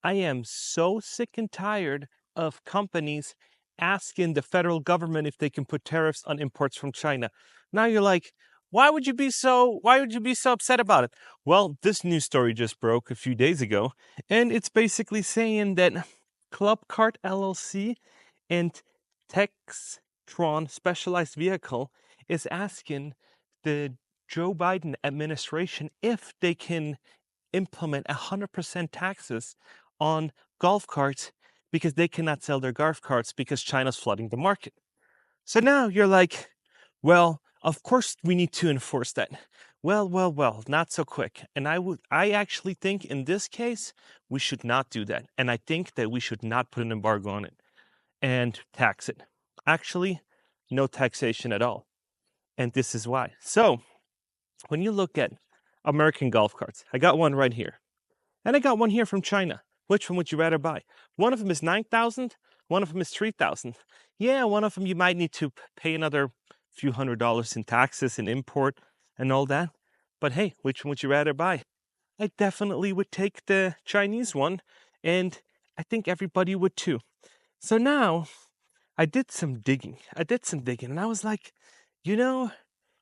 I am so sick and tired of companies asking the federal government if they can put tariffs on imports from China. Now you're like, why would you be so upset about it? Well, this news story just broke a few days ago, and it's basically saying that Club Cart LLC and Textron Specialized Vehicle is asking the Joe Biden administration if they can implement 100% taxes on golf carts because they cannot sell their golf carts because China's flooding the market. So now you're like, well, of course we need to enforce that. Well, not so quick. And I actually think in this case, we should not do that. And I think that we should not put an embargo on it and tax it. Actually, no taxation at all. And this is why. So when you look at American golf carts, I got one right here. And I got one here from China. Which one would you rather buy? One of them is 9,000, one of them is 3,000. Yeah, one of them you might need to pay another few $100s in taxes and import and all that. But hey, which one would you rather buy? I definitely would take the Chinese one, and I think everybody would too. So now I did some digging. And I was like, you know,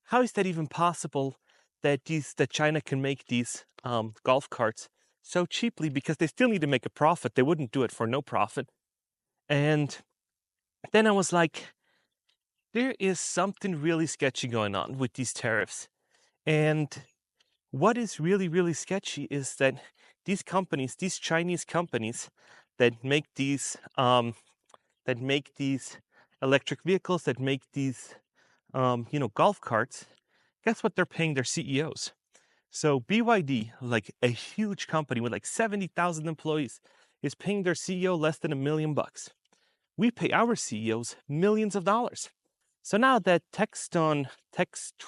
how is that even possible that China can make these golf carts so cheaply? Because they still need to make a profit. They wouldn't do it for no profit. And then I was like, there is something really sketchy going on with these tariffs. And what is really, really sketchy is that these companies, these Chinese companies that make these electric vehicles, that make these golf carts, guess what they're paying their CEOs? So BYD, like a huge company with like 70,000 employees, is paying their CEO less than $1 million. We pay our CEOs millions of dollars. So now that Textron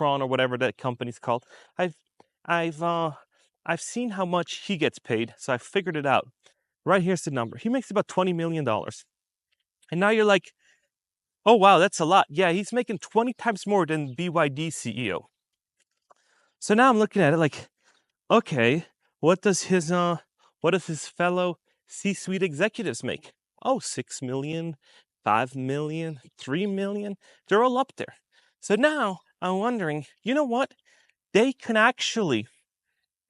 or whatever that company's called, I've seen how much he gets paid, so I figured it out. Right here's the number. He makes about $20 million. And now you're like, oh wow, that's a lot. Yeah, he's making 20 times more than BYD CEO. So now I'm looking at it like, okay, what does his fellow C-suite executives make? Oh, 6 million, 5 million, 3 million. They're all up there. So now I'm wondering, you know what? They can actually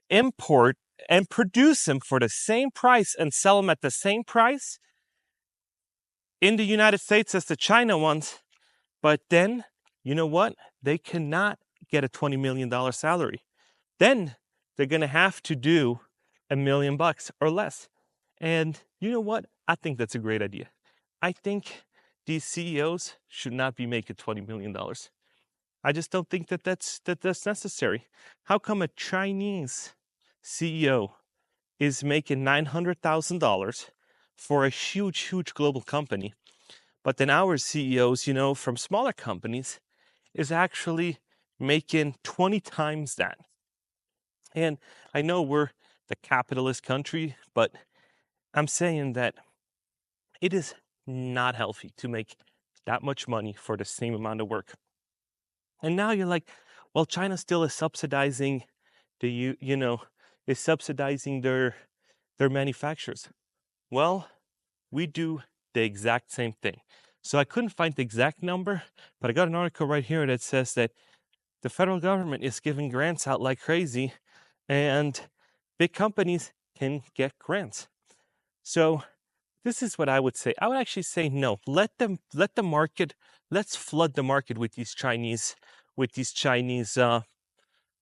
import and produce them for the same price and sell them at the same price in the United States as the China ones. But then, you know what? They cannot get a $20 million salary. Then they're going to have to do $1 million or less. And you know what? I think that's a great idea. I think these CEOs should not be making $20 million. I just don't think that's necessary. How come a Chinese CEO is making $900,000 for a huge global company, but then our CEOs, from smaller companies, is actually making 20 times that? And I know we're the capitalist country, but I'm saying that it is not healthy to make that much money for the same amount of work. And now you're like, well, China still is subsidizing is subsidizing their manufacturers. Well, we do the exact same thing. So I couldn't find the exact number, but I got an article right here that says that the federal government is giving grants out like crazy, and big companies can get grants. So this is what I would say. I would actually say no. Let's flood the market with these Chinese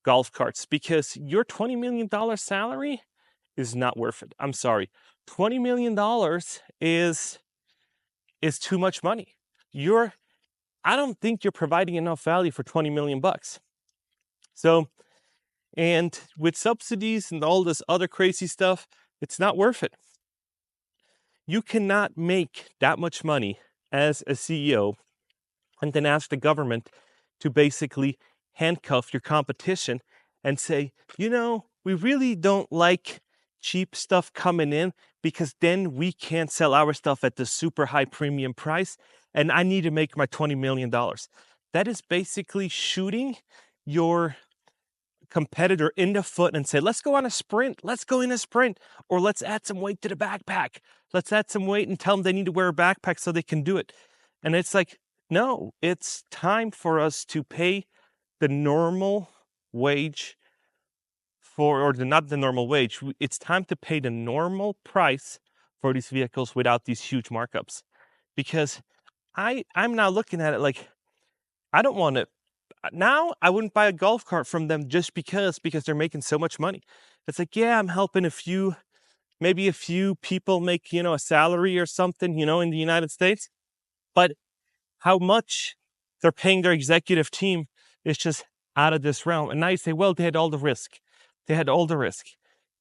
golf carts, because your $20 million salary is not worth it. I'm sorry. $20 million is too much money. I don't think you're providing enough value for $20 million. So, and with subsidies and all this other crazy stuff, it's not worth it. You cannot make that much money as a CEO and then ask the government to basically handcuff your competition and say, we really don't like cheap stuff coming in, because then we can't sell our stuff at the super high premium price, and I need to make my $20 million. That is basically shooting your competitor in the foot and say, let's go on a sprint, let's go in a sprint, or let's add some weight to the backpack. Let's add some weight and tell them they need to wear a backpack so they can do it. And it's like, no, it's time for us to pay the normal wage not the normal wage. It's time to pay the normal price for these vehicles without these huge markups. Because I'm now looking at it like, I don't want to, now I wouldn't buy a golf cart from them just because they're making so much money. It's like, yeah, I'm helping maybe a few people make, a salary or something, in the United States. But how much they're paying their executive team is just out of this realm. And now you say, well, they had all the risk. They had all the risk.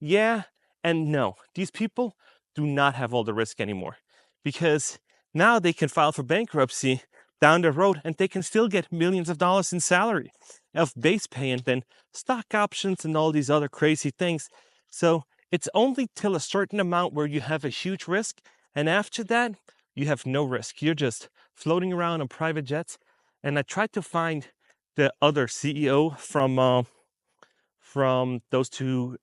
Yeah and no. These people do not have all the risk anymore, because now they can file for bankruptcy down the road and they can still get millions of dollars in salary of base pay and then stock options and all these other crazy things. So it's only till a certain amount where you have a huge risk. And after that, you have no risk. You're just floating around on private jets. And I tried to find the other CEO from those two,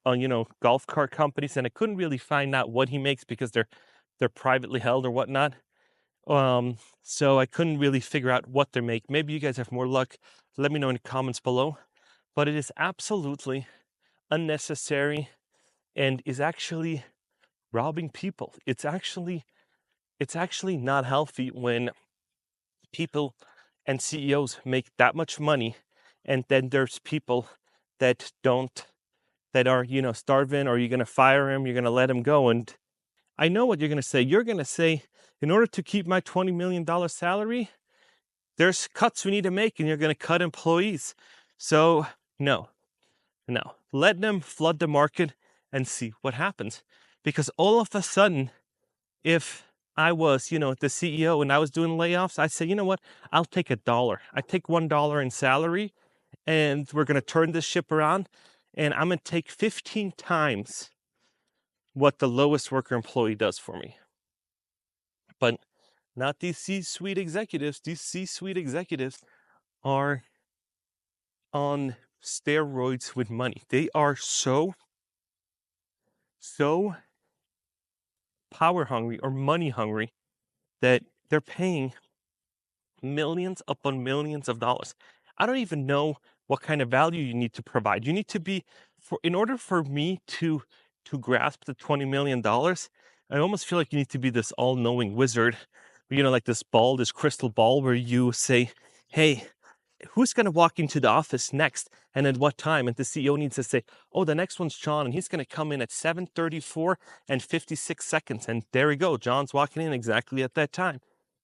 golf cart companies, and I couldn't really find out what he makes because they're privately held or whatnot. So I couldn't really figure out what they make. Maybe you guys have more luck. Let me know in the comments below. But it is absolutely unnecessary and is actually robbing people. It's actually not healthy when people and CEOs make that much money, and then there's people that are, starving, or you're going to fire him, you're going to let him go. And I know what you're going to say. You're going to say, in order to keep my $20 million salary, there's cuts we need to make, and you're going to cut employees. So no, let them flood the market and see what happens. Because all of a sudden, if I was, the CEO and I was doing layoffs, I'd say, you know what, I'll take $1. I take $1 in salary, and we're going to turn this ship around, and I'm going to take 15 times what the lowest worker employee does for me. But not these C-suite executives. These C-suite executives are on steroids with money. They are so power hungry or money hungry that they're paying millions upon millions of dollars. I don't even know what kind of value you need to provide. You need to be, in order for me to grasp the $20 million, I almost feel like you need to be this all-knowing wizard, like this crystal ball where you say, hey, who's going to walk into the office next and at what time? And the CEO needs to say, oh, the next one's John, and he's going to come in at 7:34 and 56 seconds. And there we go. John's walking in exactly at that time,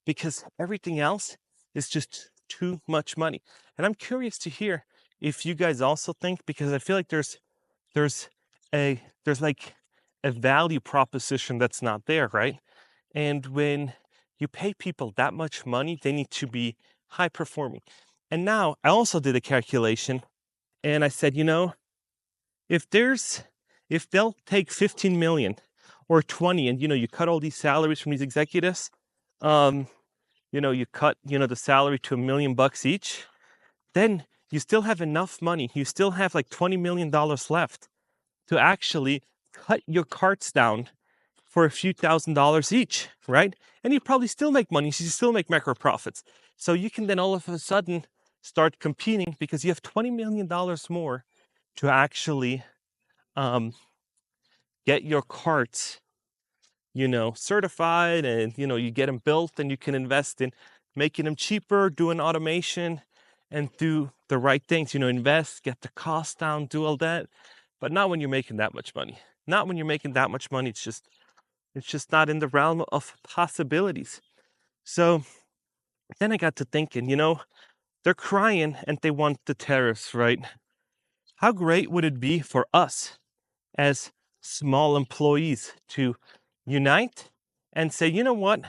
because everything else is just too much money. And I'm curious to hear if you guys also think, because I feel like there's like a value proposition that's not there, right? And when you pay people that much money, they need to be high performing. And now I also did a calculation, and I said, if they'll take 15 million or 20, and you cut all these salaries from these executives, you cut the salary to $1 million each, then you still have enough money. You still have like $20 million left to actually cut your carts down for a few $1,000s each, right? And you probably still make money. So you still make macro profits. So you can then all of a sudden start competing, because you have $20 million more to actually get your carts, certified, and, you get them built, and you can invest in making them cheaper, doing automation, and do the right things, invest, get the cost down, do all that. But not when you're making that much money. Not when you're making that much money. It's just not in the realm of possibilities. So then I got to thinking, they're crying and they want the tariffs, right? How great would it be for us as small employees to unite and say, you know what,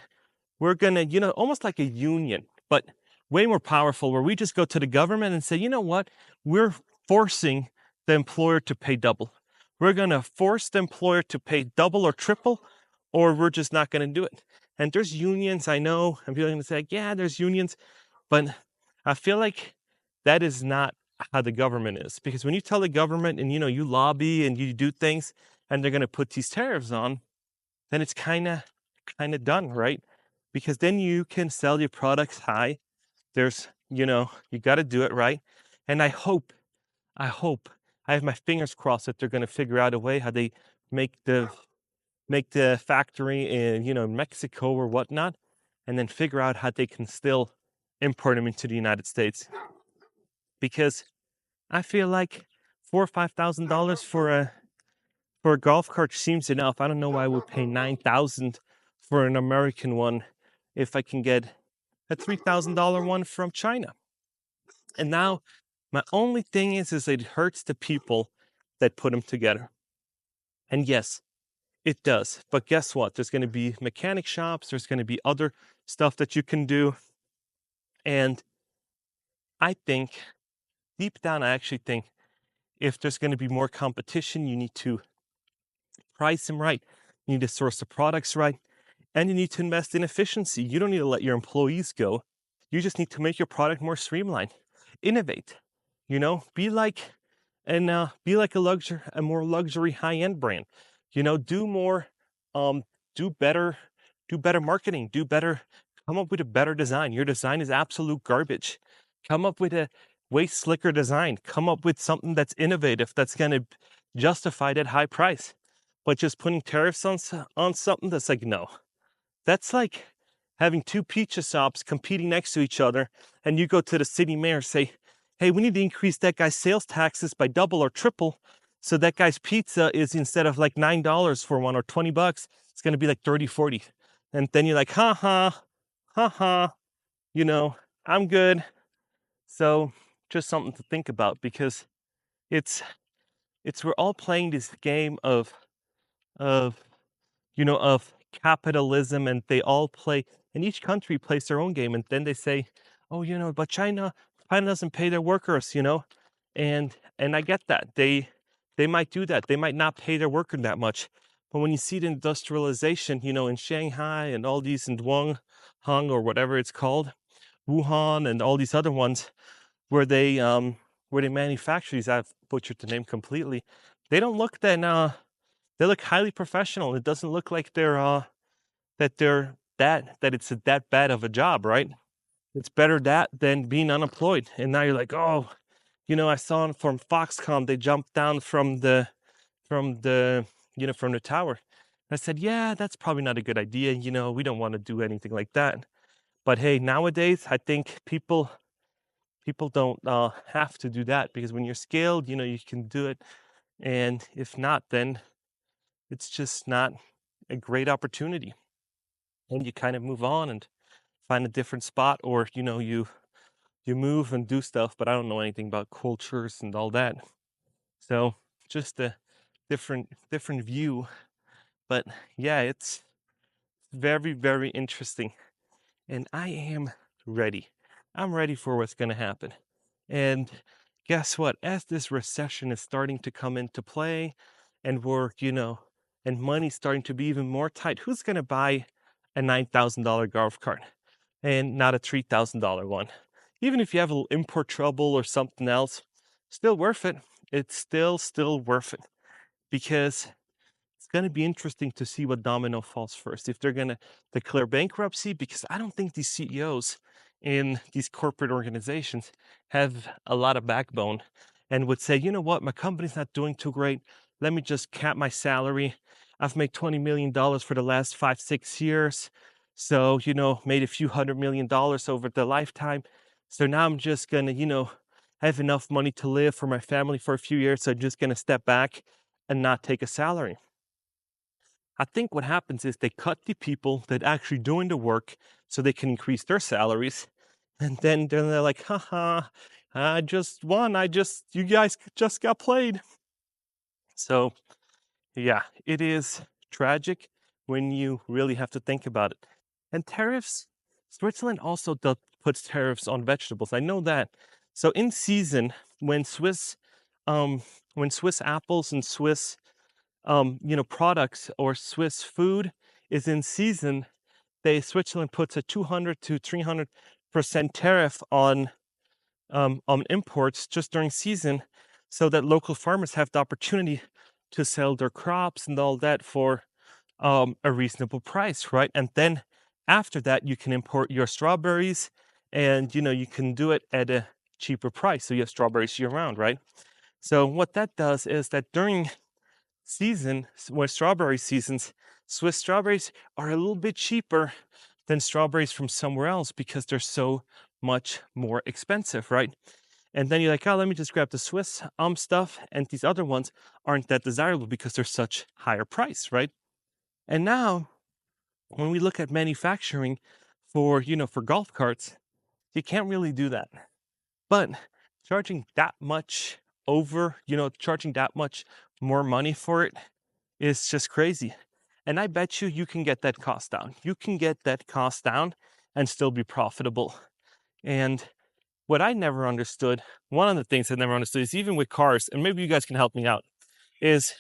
we're going to, almost like a union, but way more powerful, where we just go to the government and say, you know what, we're forcing the employer to pay double. We're going to force the employer to pay double or triple, or we're just not going to do it. And there's unions, I know, I'm going to say, yeah, there's unions, but I feel like that is not how the government is. Because when you tell the government and you lobby and you do things and they're going to put these tariffs on, then it's kind of done, right? Because then you can sell your products high. There's, you got to do it right. And I hope, I have my fingers crossed that they're going to figure out a way how they make the factory in, Mexico or whatnot, and then figure out how they can still import them into the United States. Because I feel like $4,000 or $5,000 for a golf cart seems enough. I don't know why I would pay $9,000 for an American one if I can get a $3,000 one from China. And now my only thing is it hurts the people that put them together. And yes, it does. But guess what? There's going to be mechanic shops. There's going to be other stuff that you can do. And I think, deep down, I actually think if there's going to be more competition, you need to price them right. You need to source the products right. And you need to invest in efficiency. You don't need to let your employees go. You just need to make your product more streamlined. Innovate. Be like a more luxury high-end brand. Do more, um, do better, marketing, come up with a better design. Your design is absolute garbage. Come up with a way slicker design. Come up with something that's innovative, that's gonna justify that high price. But just putting tariffs on something, that's like, no. That's like having two pizza shops competing next to each other, and you go to the city mayor, say, hey, we need to increase that guy's sales taxes by double or triple. So that guy's pizza is, instead of like $9 for one or $20, it's going to be like 30, 40. And then you're like, ha ha, I'm good. So just something to think about, because it's we're all playing this game of of capitalism, and they all play, and each country plays their own game, and then they say, oh, but China doesn't pay their workers, and I get that. They might do that. They might not pay their worker that much. But when you see the industrialization, in Shanghai and all these, in Hong or whatever it's called, Wuhan and all these other ones, where they manufacture these, I've butchered the name completely. They don't look they look highly professional. It doesn't look like that it's that bad of a job, right? It's better that than being unemployed. And now you're like, oh, I saw from Foxconn, they jumped down from the from the tower. I said, yeah, that's probably not a good idea. We don't want to do anything like that. But hey, nowadays I think people don't have to do that, because when you're scaled, you can do it. And if not, then it's just not a great opportunity. And you kind of move on and find a different spot, or you move and do stuff. But I don't know anything about cultures and all that, so just a different view. But yeah, it's very, very interesting, and I am ready. I'm ready for what's going to happen. And guess what? As this recession is starting to come into play, and we're, and money's starting to be even more tight, who's going to buy a $9,000 golf cart and not a $3,000 one? Even if you have a little import trouble or something else, still worth it. It's still worth it, because it's going to be interesting to see what domino falls first. If they're going to declare bankruptcy, because I don't think these CEOs in these corporate organizations have a lot of backbone and would say, you know what, my company's not doing too great. Let me just cap my salary. I've made $20 million for the last 5-6 years. So, made a few $100 million over the lifetime. So now I'm just going to, have enough money to live for my family for a few years. So I'm just going to step back and not take a salary. I think what happens is they cut the people that actually doing the work so they can increase their salaries. And then they're like, haha, I just won. You guys just got played. So yeah, it is tragic when you really have to think about it. And tariffs, Switzerland also puts tariffs on vegetables. I know that. So in season, when Swiss apples and Swiss products or Swiss food is in season, Switzerland puts a 200 to 300% tariff on imports just during season, so that local farmers have the opportunity to sell their crops and all that for a reasonable price, right? And then after that, you can import your strawberries, and you can do it at a cheaper price, so you have strawberries year round, right? So what that does is that during season, when strawberry seasons, Swiss strawberries are a little bit cheaper than strawberries from somewhere else because they're so much more expensive, right? And then you're like, oh, let me just grab the Swiss stuff, and these other ones aren't that desirable because they're such higher price, right? And now, when we look at manufacturing for golf carts, you can't really do that. But charging that much charging that much more money for it is just crazy. And I bet you can get that cost down. You can get that cost down and still be profitable. And what I never understood, one of the things I never understood is, even with cars, and maybe you guys can help me out, is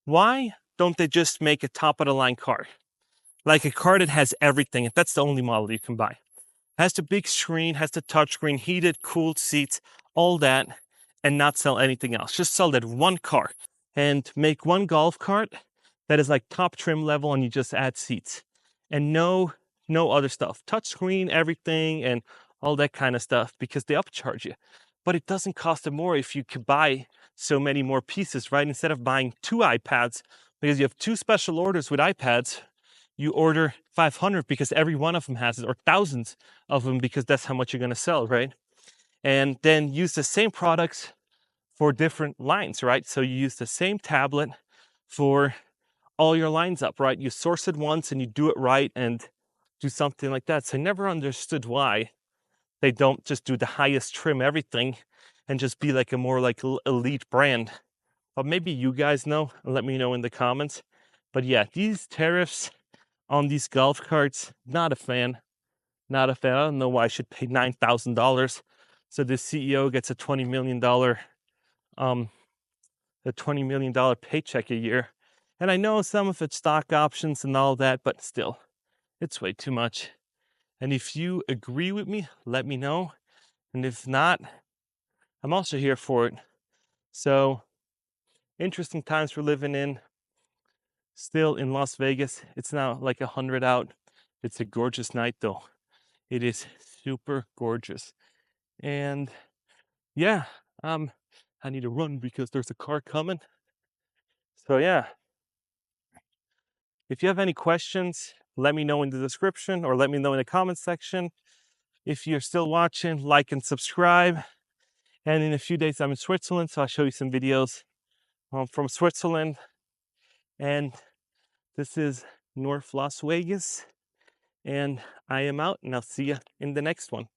why don't they just make a top of the line car? Like a car that has everything, if that's the only model you can buy. Has the big screen, has the touch screen, heated, cooled seats, all that, and not sell anything else. Just sell that one car and make one golf cart that is like top trim level, and you just add seats and no other stuff. Touch screen, everything, and all that kind of stuff, because they upcharge you. But it doesn't cost them more if you could buy so many more pieces, right? Instead of buying 2 iPads, because you have 2 special orders with iPads, you order 500 because every one of them has it, or thousands of them because that's how much you're going to sell, right? And then use the same products for different lines, right? So you use the same tablet for all your lines up, right? You source it once and you do it right and do something like that. So I never understood why they don't just do the highest trim everything and just be like a more like elite brand. But maybe you guys know, and let me know in the comments. But yeah, these tariffs on these golf carts, not a fan. Not a fan. I don't know why I should pay $9,000 so the CEO gets a $20 million paycheck a year. And I know some of it's stock options and all that, but still, it's way too much. And if you agree with me, let me know. And if not, I'm also here for it. So, interesting times we're living in. Still in Las Vegas. It's now like 100 out. It's a gorgeous night though. It is super gorgeous. And yeah, I need to run because there's a car coming. So yeah, if you have any questions, let me know in the description or let me know in the comment section. If you're still watching, like and subscribe. And in a few days, I'm in Switzerland, so I'll show you some videos from Switzerland. And this is North Las Vegas. And I am out, and I'll see you in the next one.